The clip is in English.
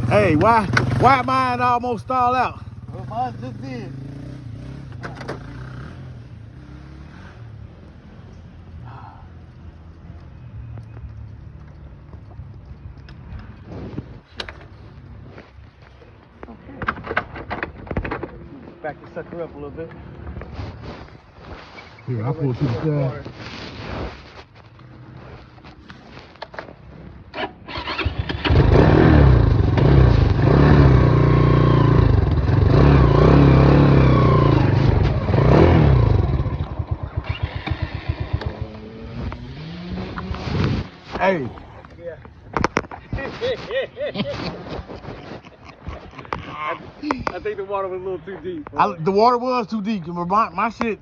Hey, why mine almost stall out? Well, mine just did. Back the sucker up a little bit. Here, I'll pull to the side. Hey. Yeah. I think the water was a little too deep. The water was too deep. My shit